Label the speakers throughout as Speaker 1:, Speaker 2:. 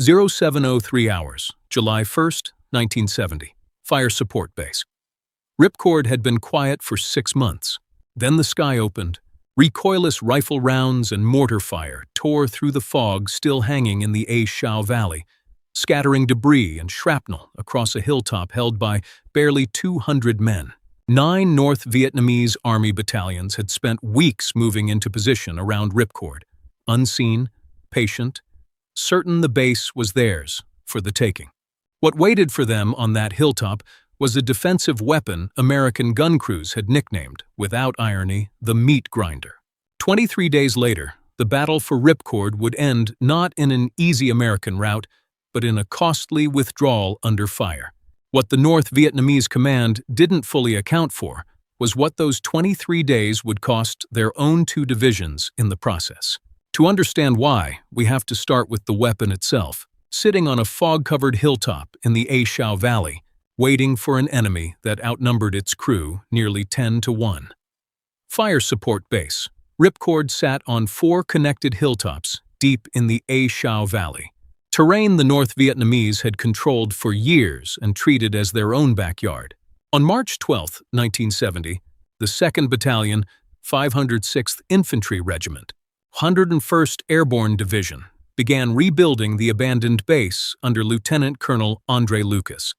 Speaker 1: 0703 hours, July 1st, 1970. Fire Support Base. Ripcord had been quiet for 6 months. Then the sky opened. Recoilless rifle rounds and mortar fire tore through the fog still hanging in the A Shao Valley, scattering debris and shrapnel across a hilltop held by barely 200 men. 9 North Vietnamese Army battalions had spent weeks moving into position around Ripcord, unseen, patient, certain the base was theirs for the taking. What waited for them on that hilltop was a defensive weapon American gun crews had nicknamed, without irony, the Meatgrinder. 23 days later, the battle for Ripcord would end not in an easy American rout, but in a costly withdrawal under fire. What the North Vietnamese command didn't fully account for was what those 23 days would cost their own 2 divisions in the process. To understand why, we have to start with the weapon itself, sitting on a fog-covered hilltop in the A Shao Valley, waiting for an enemy that outnumbered its crew nearly 10-1. Fire Support Base. Ripcord sat on 4 connected hilltops deep in the A Shao Valley. Terrain the North Vietnamese had controlled for years and treated as their own backyard. On March 12, 1970, the 2nd Battalion, 506th Infantry Regiment, 101st Airborne Division, began rebuilding the abandoned base under Lieutenant Colonel Andre Lucas.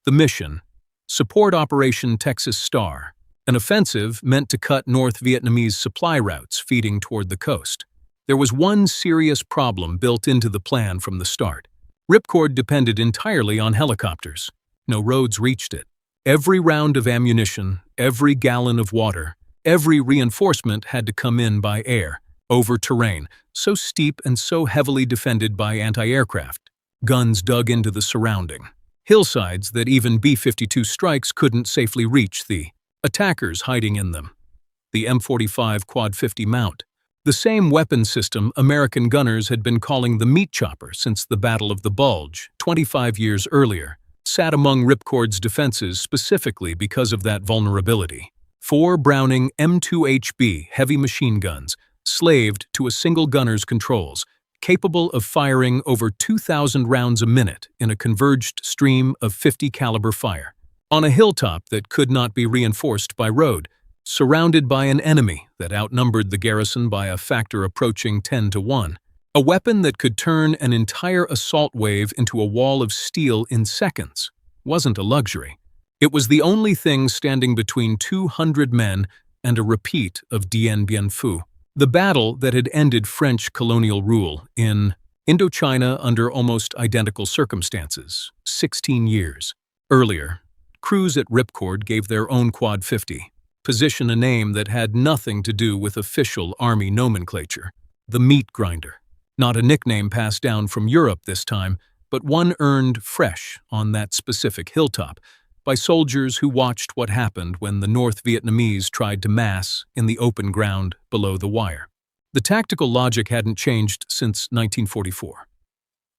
Speaker 1: The mission: support Operation Texas Star, an offensive meant to cut North Vietnamese supply routes feeding toward the coast. There was one serious problem built into the plan from the start. Ripcord depended entirely on helicopters. No roads reached it. Every round of ammunition, every gallon of water, every reinforcement had to come in by air, over terrain, so steep and so heavily defended by anti-aircraft. Guns dug into the surrounding hillsides that even B-52 strikes couldn't safely reach the attackers hiding in them. The M45 Quad 50 mount, the same weapon system American gunners had been calling the meat chopper since the Battle of the Bulge 25 years earlier, sat among Ripcord's defenses specifically because of that vulnerability. 4 Browning M2HB heavy machine guns, slaved to a single gunner's controls, capable of firing over 2,000 rounds a minute in a converged stream of 50 caliber fire. On a hilltop that could not be reinforced by road, surrounded by an enemy that outnumbered the garrison by a factor approaching 10-1, a weapon that could turn an entire assault wave into a wall of steel in seconds wasn't a luxury. It was the only thing standing between 200 men and a repeat of Dien Bien Phu. The battle that had ended French colonial rule in Indochina under almost identical circumstances, 16 years earlier. Crews at Ripcord gave their own Quad 50, position a name that had nothing to do with official Army nomenclature, the Meatgrinder. Not a nickname passed down from Europe this time, but one earned fresh on that specific hilltop by soldiers who watched what happened when the North Vietnamese tried to mass in the open ground below the wire. The tactical logic hadn't changed since 1944.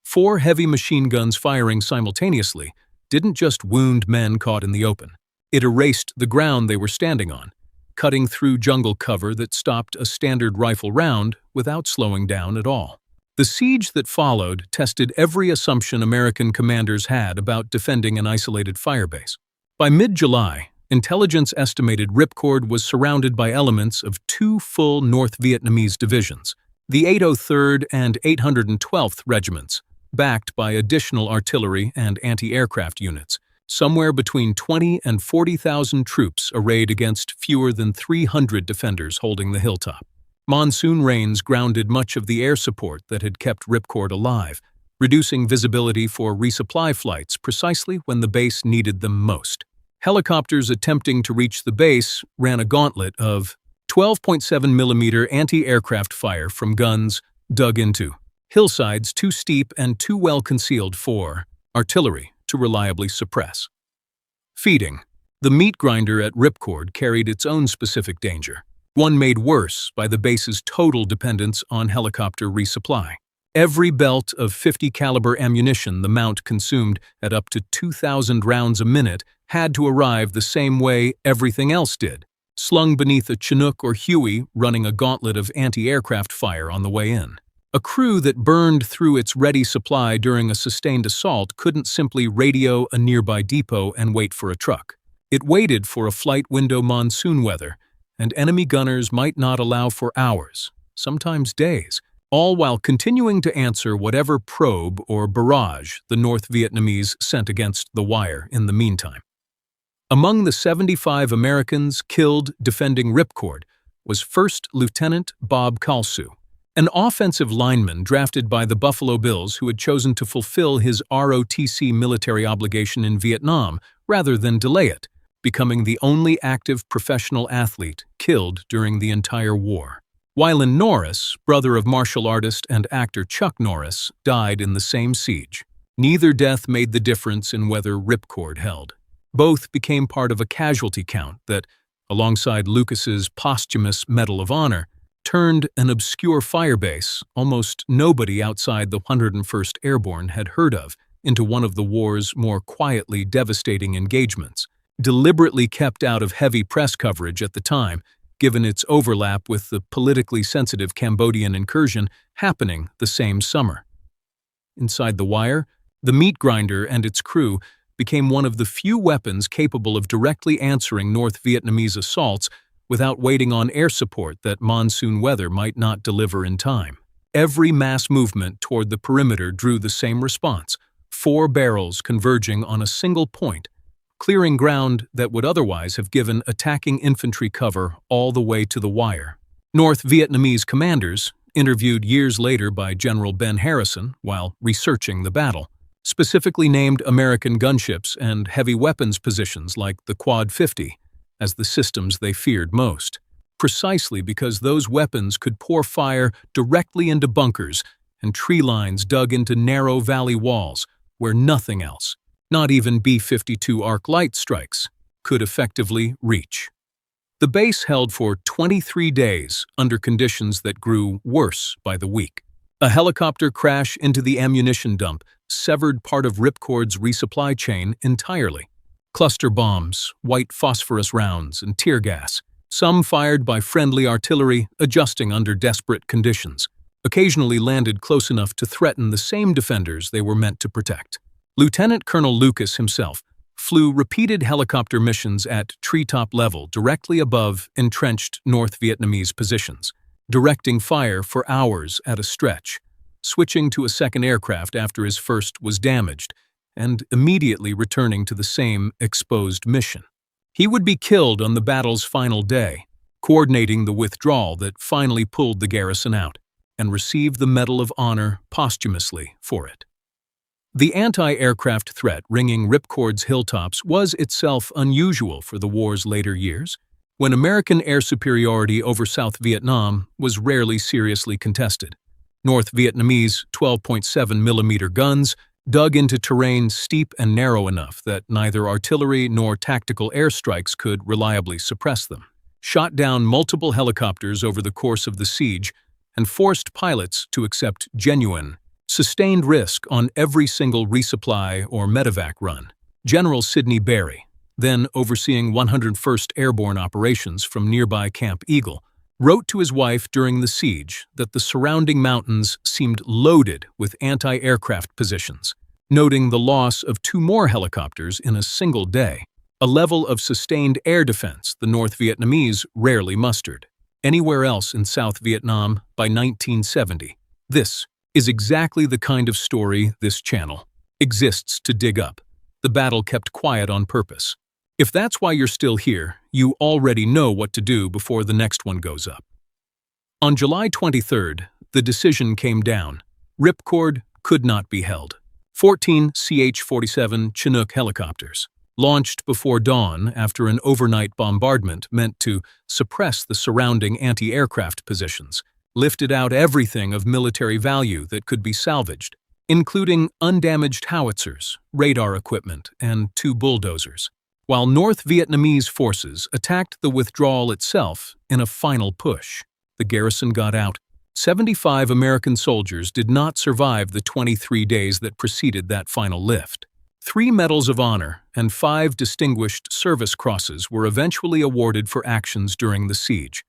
Speaker 1: 4 heavy machine guns firing simultaneously didn't just wound men caught in the open. It erased the ground they were standing on, cutting through jungle cover that stopped a standard rifle round without slowing down at all. The siege that followed tested every assumption American commanders had about defending an isolated firebase. By mid-July, intelligence estimated Ripcord was surrounded by elements of 2 full North Vietnamese divisions, the 803rd and 812th Regiments, backed by additional artillery and anti-aircraft units, somewhere between 20 and 40,000 troops arrayed against fewer than 300 defenders holding the hilltop. Monsoon rains grounded much of the air support that had kept Ripcord alive, reducing visibility for resupply flights precisely when the base needed them most. Helicopters attempting to reach the base ran a gauntlet of 12.7mm anti-aircraft fire from guns dug into hillsides too steep and too well concealed for artillery to reliably suppress. Feeding. The Meatgrinder at Ripcord carried its own specific danger, one made worse by the base's total dependence on helicopter resupply. Every belt of 50 caliber ammunition the mount consumed at up to 2,000 rounds a minute had to arrive the same way everything else did, slung beneath a Chinook or Huey running a gauntlet of anti-aircraft fire on the way in. A crew that burned through its ready supply during a sustained assault couldn't simply radio a nearby depot and wait for a truck. It waited for a flight window monsoon weather, and enemy gunners might not allow for hours, sometimes days, all while continuing to answer whatever probe or barrage the North Vietnamese sent against the wire in the meantime. Among the 75 Americans killed defending Ripcord was First Lieutenant Bob Kalsu, an offensive lineman drafted by the Buffalo Bills who had chosen to fulfill his ROTC military obligation in Vietnam rather than delay it, becoming the only active professional athlete killed during the entire war. Wylan Norris, brother of martial artist and actor Chuck Norris, died in the same siege. Neither death made the difference in whether Ripcord held. Both became part of a casualty count that, alongside Lucas's posthumous Medal of Honor, turned an obscure Firebase almost nobody outside the 101st Airborne had heard of into one of the war's more quietly devastating engagements, deliberately kept out of heavy press coverage at the time, given its overlap with the politically sensitive Cambodian incursion happening the same summer. Inside the wire, the Meatgrinder and its crew became one of the few weapons capable of directly answering North Vietnamese assaults without waiting on air support that monsoon weather might not deliver in time. Every mass movement toward the perimeter drew the same response, 4 barrels converging on a single point, clearing ground that would otherwise have given attacking infantry cover all the way to the wire. North Vietnamese commanders, interviewed years later by General Ben Harrison while researching the battle, specifically named American gunships and heavy weapons positions like the Quad 50 as the systems they feared most, precisely because those weapons could pour fire directly into bunkers and tree lines dug into narrow valley walls where nothing else, not even B-52 arc light strikes, could effectively reach. The base held for 23 days under conditions that grew worse by the week. A helicopter crash into the ammunition dump severed part of Ripcord's resupply chain entirely. Cluster bombs, white phosphorus rounds, and tear gas, some fired by friendly artillery adjusting under desperate conditions, occasionally landed close enough to threaten the same defenders they were meant to protect. Lieutenant Colonel Lucas himself flew repeated helicopter missions at treetop level directly above entrenched North Vietnamese positions, directing fire for hours at a stretch, switching to a second aircraft after his first was damaged, and immediately returning to the same exposed mission. He would be killed on the battle's final day, coordinating the withdrawal that finally pulled the garrison out, and received the Medal of Honor posthumously for it. The anti-aircraft threat ringing Ripcord's hilltops was itself unusual for the war's later years, when American air superiority over South Vietnam was rarely seriously contested. North Vietnamese 12.7mm guns dug into terrain steep and narrow enough that neither artillery nor tactical airstrikes could reliably suppress them, shot down multiple helicopters over the course of the siege, and forced pilots to accept genuine, sustained risk on every single resupply or medevac run. General Sidney Barry, then overseeing 101st Airborne operations from nearby Camp Eagle, wrote to his wife during the siege that the surrounding mountains seemed loaded with anti-aircraft positions, noting the loss of 2 more helicopters in a single day, a level of sustained air defense the North Vietnamese rarely mustered anywhere else in South Vietnam by 1970. This is exactly the kind of story this channel exists to dig up. The battle kept quiet on purpose. If that's why you're still here, you already know what to do before the next one goes up. On July 23rd, the decision came down. Ripcord could not be held. 14 CH-47 Chinook helicopters, launched before dawn after an overnight bombardment meant to suppress the surrounding anti-aircraft positions, lifted out everything of military value that could be salvaged, including undamaged howitzers, radar equipment, and 2 bulldozers. While North Vietnamese forces attacked the withdrawal itself in a final push, the garrison got out. 75 American soldiers did not survive the 23 days that preceded that final lift. 3 Medals of Honor and 5 Distinguished Service Crosses were eventually awarded for actions during the siege.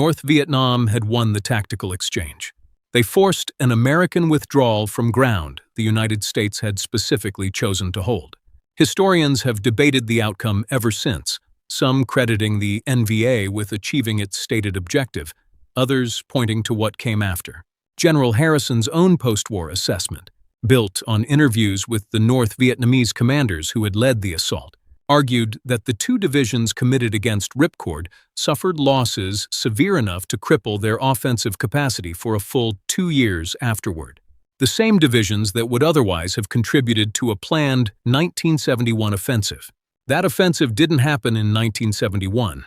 Speaker 1: North Vietnam had won the tactical exchange. They forced an American withdrawal from ground the United States had specifically chosen to hold. Historians have debated the outcome ever since, some crediting the NVA with achieving its stated objective, others pointing to what came after. General Harrison's own post-war assessment, built on interviews with the North Vietnamese commanders who had led the assault, argued that the two divisions committed against Ripcord suffered losses severe enough to cripple their offensive capacity for a full 2 years afterward. The same divisions that would otherwise have contributed to a planned 1971 offensive. That offensive didn't happen in 1971.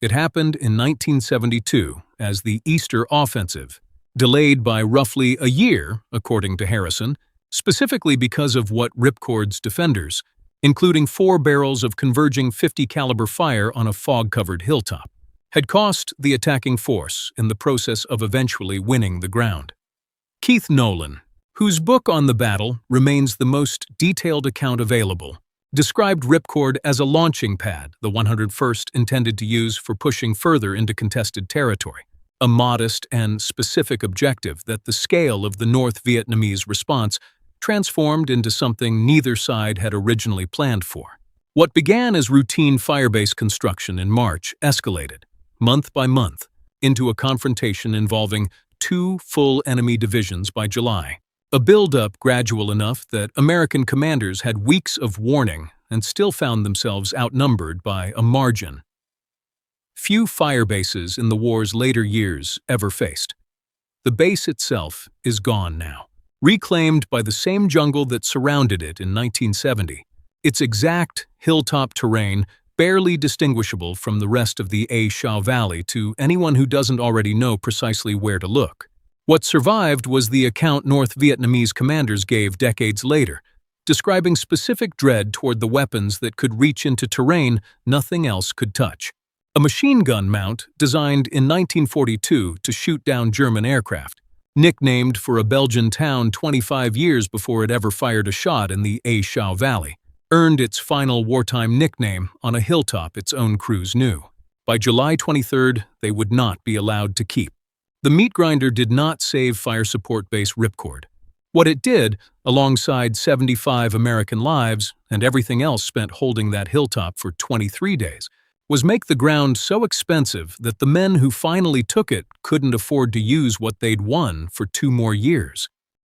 Speaker 1: It happened in 1972 as the Easter Offensive, delayed by roughly a year, according to Harrison, specifically because of what Ripcord's defenders, including 4 barrels of converging .50 caliber fire on a fog-covered hilltop, had cost the attacking force in the process of eventually winning the ground. Keith Nolan, whose book on the battle remains the most detailed account available, described Ripcord as a launching pad the 101st intended to use for pushing further into contested territory, a modest and specific objective that the scale of the North Vietnamese response transformed into something neither side had originally planned for. What began as routine Firebase construction in March escalated, month by month, into a confrontation involving 2 full enemy divisions by July. A build-up gradual enough that American commanders had weeks of warning and still found themselves outnumbered by a margin. Few fire bases in the war's later years ever faced. The base itself is gone now, reclaimed by the same jungle that surrounded it in 1970, its exact hilltop terrain barely distinguishable from the rest of the A Shau Valley to anyone who doesn't already know precisely where to look. What survived was the account North Vietnamese commanders gave decades later, describing specific dread toward the weapons that could reach into terrain nothing else could touch. A machine gun mount designed in 1942 to shoot down German aircraft, nicknamed for a Belgian town 25 years before it ever fired a shot in the A Shau Valley, earned its final wartime nickname on a hilltop its own crews knew. By July 23rd, they would not be allowed to keep. The Meatgrinder did not save Fire Support Base Ripcord. What it did, alongside 75 American lives and everything else spent holding that hilltop for 23 days, was make the ground so expensive that the men who finally took it couldn't afford to use what they'd won for 2 more years.